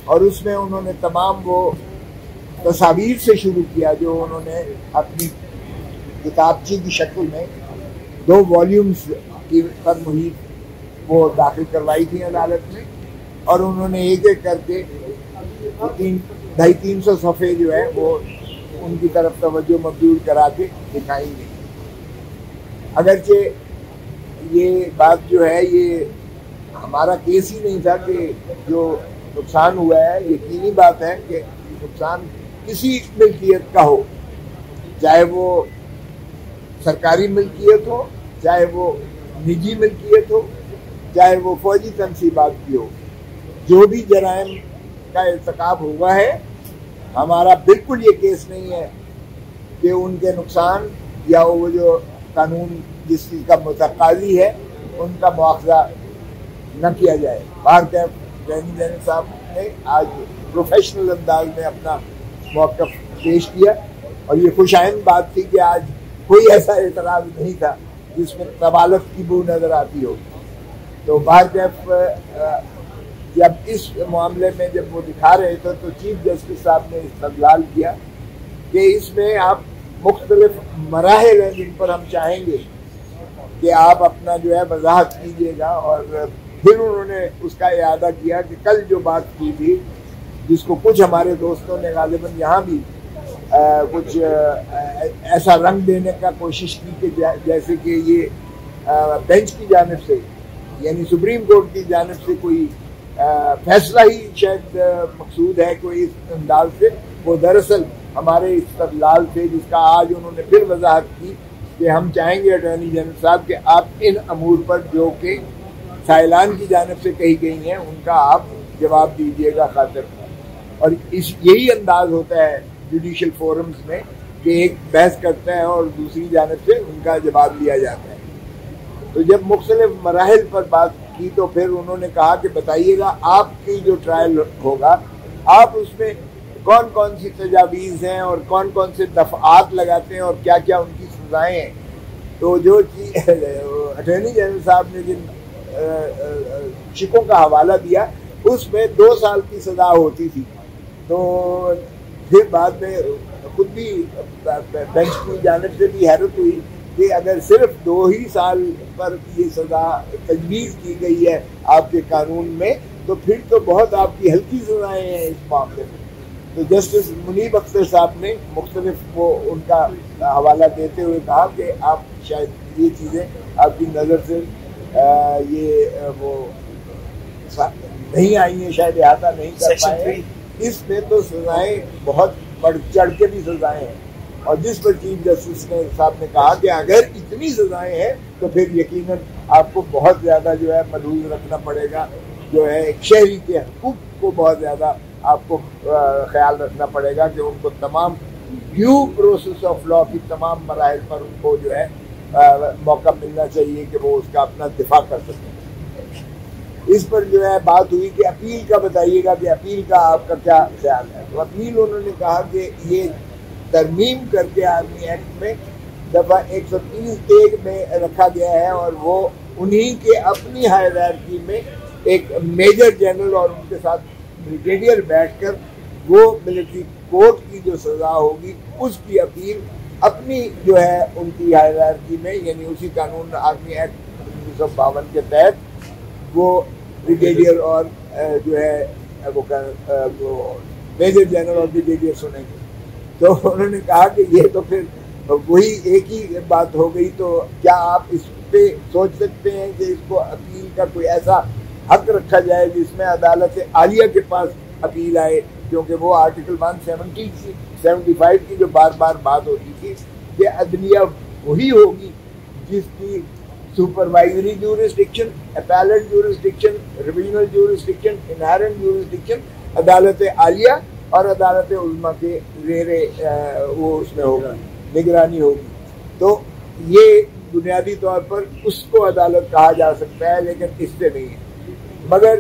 اور اس میں انہوں نے تمام وہ تصاویر سے شروع کیا جو انہوں نے اپنی کتابچی کی شکل میں 2 والیومز کی پر محیط وہ داخل کروائی تھی عدالت میں، اور انہوں نے ایک ایک کر کے 250-300 صفحے جو ہے وہ ان کی طرف توجہ مبذول کرا کے دکھائیں گے۔ اگرچہ یہ بات جو ہے یہ ہمارا کیس ہی نہیں تھا کہ جو نقصان ہوا ہے، یقینی بات ہے کہ نقصان کسی ملکیت کا ہو، چاہے وہ سرکاری ملکیت ہو، چاہے وہ نجی ملکیت ہو، چاہے وہ فوجی تنصیبات کی ہو، جو بھی جرائم کا ارتکاب ہوا ہے، ہمارا بالکل یہ کیس نہیں ہے کہ ان کے نقصان یا وہ جو قانون جس چیز کا متقاضی ہے ان کا مواخذہ نہ کیا جائے۔ باہر کیف اٹارنی جنرل صاحب نے آج پروفیشنل انداز میں اپنا موقف پیش کیا، اور یہ خوش آئند بات تھی کہ آج کوئی ایسا اعتراض نہیں تھا جس میں طوالت کی بو نظر آتی ہو۔ تو باہر کیف جب اس معاملے میں جب وہ دکھا رہے تھے تو چیف جسٹس صاحب نے استدلال کیا کہ اس میں آپ مختلف مراحل ہیں جن پر ہم چاہیں گے کہ آپ اپنا جو ہے وضاحت کیجیے گا، اور پھر انہوں نے اس کا اعادہ کیا کہ کل جو بات کی تھی جس کو کچھ ہمارے دوستوں نے غالباً یہاں بھی کچھ ایسا رنگ دینے کا کوشش کی کہ جیسے کہ یہ بینچ کی جانب سے یعنی سپریم کورٹ کی جانب سے کوئی فیصلہ ہی شاید مقصود ہے کوئی اس انداز سے، وہ دراصل ہمارے استدلال سے جس کا آج انہوں نے پھر وضاحت کی کہ ہم چاہیں گے اٹارنی جنرل صاحب کہ آپ ان امور پر جو کہ سائلان کی جانب سے کہی گئی ہیں ان کا آپ جواب دیجیے گا خاطر، اور یہی انداز ہوتا ہے جوڈیشل فورمز میں کہ ایک بحث کرتا ہے اور دوسری جانب سے ان کا جواب لیا جاتا ہے۔ تو جب مختلف مراحل پر بات کی تو پھر انہوں نے کہا کہ بتائیے گا آپ کی جو ٹرائل ہوگا آپ اس میں کون کون سی تجاویز ہیں اور کون کون سے دفعات لگاتے ہیں اور کیا کیا ان کی سزائیں ہیں۔ تو جو اٹارنی جنرل صاحب نے جن شکوں کا حوالہ دیا اس میں 2 سال کی سزا ہوتی تھی، تو پھر بعد میں خود بھی بینچ کی جانب سے بھی حیرت ہوئی کہ اگر صرف 2 ہی سال پر یہ سزا تجویز کی گئی ہے آپ کے قانون میں تو پھر تو بہت آپ کی ہلکی سزائیں ہیں اس معاملے میں۔ تو جسٹس منیب اختر صاحب نے مختلف وہ ان کا حوالہ دیتے ہوئے کہا کہ آپ شاید یہ چیزیں آپ کی نظر سے یہ وہ نہیں آئی ہیں، شاید احاطہ نہیں کر پائے ہیں، اس میں تو سزائیں بہت بڑھ چڑھ کے بھی سزائیں ہیں، اور جس پر چیف جسٹس نے صاحب نے کہا کہ اگر اتنی سزائیں ہیں تو پھر یقیناً آپ کو بہت زیادہ جو ہے ملحوظ رکھنا پڑے گا، جو ہے ایک شہری کے حقوق کو بہت زیادہ آپ کو خیال رکھنا پڑے گا کہ ان کو تمام ڈیو پروسیس آف لا کی تمام مراحل پر ان کو جو ہے موقع ملنا چاہیے کہ وہ اس کا اپنا دفاع کر سکیں۔ اس پر جو ہے بات ہوئی کہ اپیل کا بتائیے گا کہ اپیل کا آپ کا کیا خیال ہے۔ تو اپیل انہوں نے کہا کہ یہ ترمیم کر کے آرمی ایکٹ میں دفعہ 130(1) میں رکھا گیا ہے، اور وہ انہی کے اپنی ہائرارکی میں ایک میجر جنرل اور ان کے ساتھ بریگیڈیئر بیٹھ کر وہ ملٹری کورٹ کی جو سزا ہوگی اس کی اپیل اپنی جو ہے ان کی ہائرارکی میں یعنی اسی قانون آرمی ایکٹ 1952 کے تحت وہ بریگیڈیئر اور جو ہے وہ میجر جنرل اور بریگیڈیئر سنیں گے۔ تو انہوں نے کہا کہ یہ تو پھر وہی ایک ہی بات ہو گئی، تو کیا آپ اس پہ سوچ سکتے ہیں کہ اس کو اپیل کا کوئی ایسا حق رکھا جائے جس میں عدالت عالیہ کے پاس اپیل آئے، کیونکہ وہ آرٹیکل 175 کی جو بار بار بات ہوتی تھی کہ عدلیہ وہی ہوگی جس کی supervisory jurisdiction, appellate jurisdiction, revisional jurisdiction, inherent jurisdiction عدالت عالیہ اور عدالت عظمیٰ کے زیر وہ اس میں ہوگا، نگرانی ہوگی۔ تو یہ بنیادی طور پر اس کو عدالت کہا جا سکتا ہے، لیکن اس سے نہیں ہے۔ مگر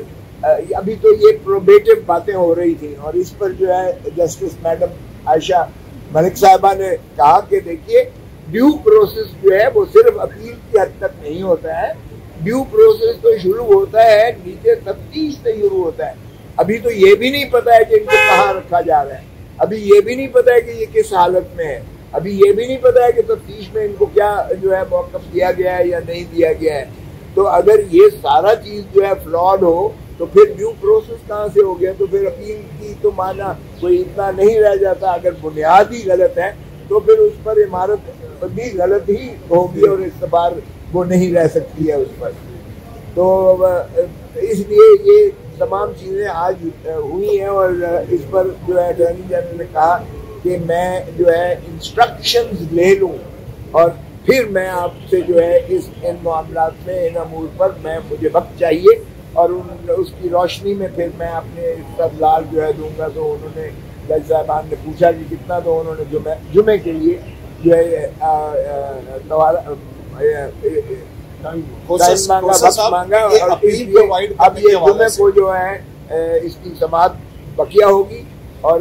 ابھی تو یہ پروبیٹو باتیں ہو رہی تھیں، اور اس پر جو ہے جسٹس میڈم عائشہ ملک صاحبہ نے کہا کہ دیکھیے ڈیو پروسیس جو ہے وہ صرف اپیل کی حد تک نہیں ہوتا ہے، ڈیو پروسیس تو شروع ہوتا ہے نیچے تفتیش سے شروع ہوتا ہے ابھی تو یہ بھی نہیں پتا ہے کہ ان کو کہاں رکھا جا رہا ہے، ابھی یہ بھی نہیں پتا ہے کہ یہ کس حالت میں ہے، ابھی یہ بھی نہیں پتا ہے کہ تفتیش میں ان کو کیا جو ہے موقف دیا گیا ہے یا نہیں دیا گیا ہے۔ تو اگر یہ سارا چیز جو ہے فلاڈ ہو تو پھر ڈیو پروسیس کہاں سے ہو گیا؟ تو پھر اپیل کی تو مانا کوئی اتنا نہیں رہ جاتا۔ اگر بنیاد ہی غلط ہے تو پھر اس پر عمارت بھی غلط ہی ہوگی اور استبار وہ نہیں رہ سکتی ہے اس پر۔ تو اس لیے یہ تمام چیزیں آج ہوئی ہیں، اور اس پر جو ہے اٹارنی جنرل نے کہا کہ میں جو ہے انسٹرکشنز لے لوں اور پھر میں آپ سے جو ہے ان معاملات میں ان امور پر مجھے وقت چاہیے، اور اس کی روشنی میں پھر میں اپنے استدلال جو ہے دوں گا۔ تو انہوں نے جج صاحبان نے پوچھا کہ کتنا، تو انہوں نے جمعے کے لیے جو ہے مانگا، اور اب یہ جمعے کو جو ہے اس کی سماعت بقیہ ہوگی۔ اور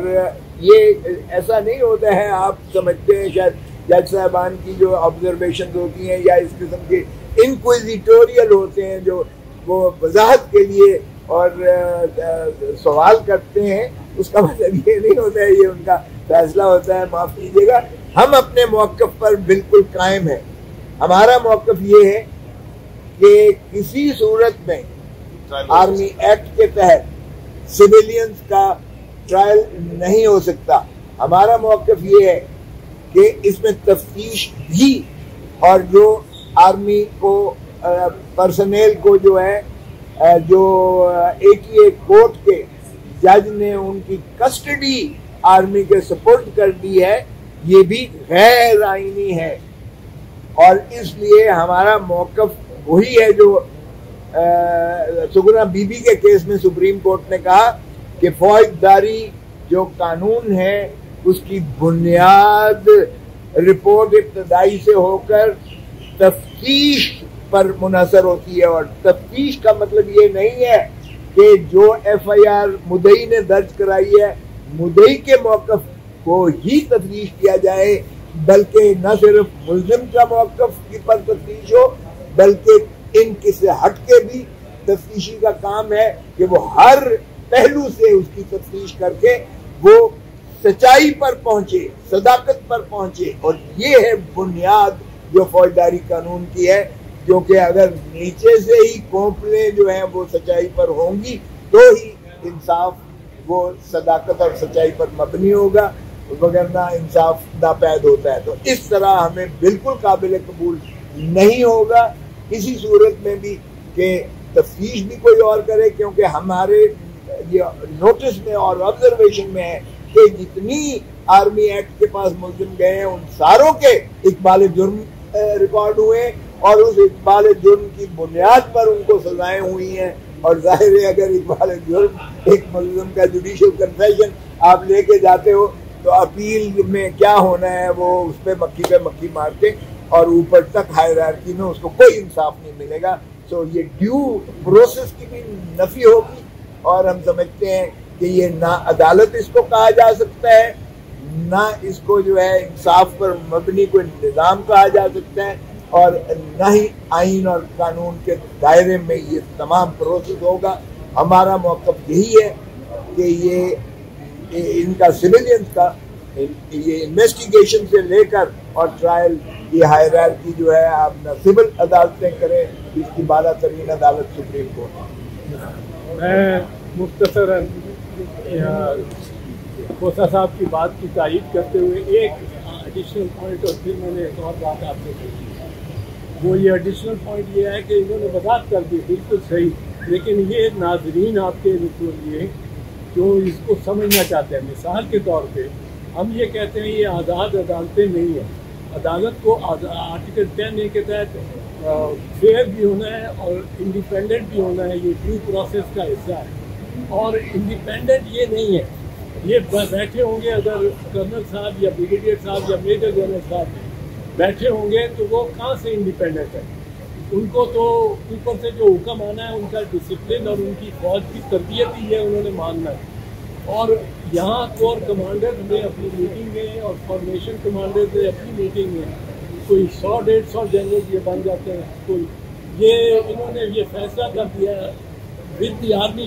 یہ ایسا نہیں ہوتا ہے، آپ سمجھتے ہیں شاید جج صاحبان کی جو آبزرویشن ہوتی ہیں یا اس قسم کے انکویزیٹوریل ہوتے ہیں جو وہ وضاحت کے لیے اور سوال کرتے ہیں، اس کا مطلب یہ نہیں ہوتا ہے یہ ان کا فیصلہ ہوتا ہے۔ معاف کیجیے گا، ہم اپنے موقف پر بالکل قائم ہیں۔ ہمارا موقف یہ ہے کہ کسی صورت میں آرمی ایکٹ کے تحت سویلینز کا ٹرائل نہیں ہو سکتا۔ ہمارا موقف یہ ہے کہ اس میں تفتیش بھی، اور جو آرمی کو پرسنل کو جو ہے جو ایک کورٹ کے جج نے ان کی کسٹڈی آرمی کے سپورٹ کر دی ہے، یہ بھی غیر آئینی ہے۔ اور اس لیے ہمارا موقف وہی ہے جو سگنا بی بی کے کیس میں سپریم کورٹ نے کہا کہ فوجداری جو قانون ہے اس کی بنیاد رپورٹ ابتدائی سے ہو کر تفتیش پر منحصر ہوتی ہے، اور تفتیش کا مطلب یہ نہیں ہے کہ جو ایف آئی آر مدعی نے درج کرائی ہے مدعی کے موقف کو ہی تفتیش کیا جائے، بلکہ نہ صرف ملزم کا موقف پر تفتیش ہو بلکہ ان سے ہٹ کے بھی تفتیشی کا کام ہے کہ وہ ہر پہلو سے اس کی تفتیش کر کے وہ سچائی پر پہنچے، صداقت پر پہنچے۔ اور یہ ہے بنیاد جو فوجداری قانون کی ہے، کیونکہ اگر نیچے سے ہی کونپلیں جو ہیں وہ سچائی پر ہوں گی تو ہی انصاف وہ صداقت اور سچائی پر مبنی ہوگا، وگرنہ انصاف ناپید ہوتا ہے۔ تو اس طرح ہمیں بالکل قابل قبول نہیں ہوگا کسی صورت میں بھی کہ تفتیش بھی کوئی اور کرے، کیونکہ ہمارے یہ نوٹس میں اور آبزرویشن میں ہے کہ جتنی آرمی ایکٹ کے پاس ملزم گئے ہیں ان ساروں کے اقبال جرم ریکارڈ ہوئے، اور اس اقبال جرم کی بنیاد پر ان کو سزائیں ہوئی ہیں۔ اور ظاہر ہے اگر اقبال جرم ایک ملزم کا جوڈیشل کنفیشن آپ لے کے جاتے ہو تو اپیل میں کیا ہونا ہے، وہ اس پہ مکھی مارتے اور اوپر تک ہائرارکی میں اس کو کوئی انصاف نہیں ملے گا۔ سو یہ ڈیو پروسیس کی بھی نفی ہوگی، اور ہم سمجھتے ہیں کہ یہ نہ عدالت اس کو کہا جا سکتا ہے، نہ اس کو جو ہے انصاف پر مبنی کوئی نظام کہا جا سکتا ہے، اور نہ ہی آئین اور قانون کے دائرے میں یہ تمام پروسیس ہوگا۔ ہمارا موقف یہی ہے کہ یہ ان کا سویلینز کا یہ انویسٹیگیشن سے لے کر اور ٹرائل کی ہائرارکی جو ہے آپ نہ سول عدالتیں کریں، اس کی بالا ترین عدالت سپریم کورٹ۔ میں مختصراً کوسا صاحب کی بات کی تائید کرتے ہوئے ایک ایڈیشنل پوائنٹ، اور پھر میں نے ایک اور بات آپ سے پوچھی، وہ یہ ایڈیشنل پوائنٹ یہ ہے کہ انہوں نے وضاحت کر دی بالکل صحیح، لیکن یہ ناظرین آپ کے لیے جو اس کو سمجھنا چاہتے ہیں، مثال کے طور پہ ہم یہ کہتے ہیں یہ آزاد عدالتیں نہیں ہیں۔ عدالت کو آرٹیکل 10A کے تحت فیئر بھی ہونا ہے اور انڈیپینڈنٹ بھی ہونا ہے، یہ ڈیو پروسیس کا حصہ ہے۔ اور انڈیپینڈنٹ یہ نہیں ہے، یہ بیٹھے ہوں گے اگر کرنل صاحب یا بریگیڈیئر صاحب یا میجر جنرل صاحب بیٹھے ہوں گے تو وہ کہاں سے انڈیپینڈنٹ ہے؟ ان کو تو اوپر سے جو حکم آنا ہے ان کا ڈسپلن اور ان کی فوج کی تربیت ہی ہے انہوں نے ماننا ہے۔ اور یہاں کور کمانڈر نے اپنی میٹنگ میں اور فارمیشن کمانڈر نے اپنی میٹنگ میں کوئی 100-150 جنرل یہ بن جاتے ہیں، کوئی یہ انہوں نے یہ فیصلہ کر دیا ود دی آرمی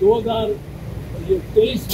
2023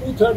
2/3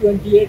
228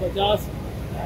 50,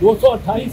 228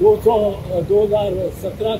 2017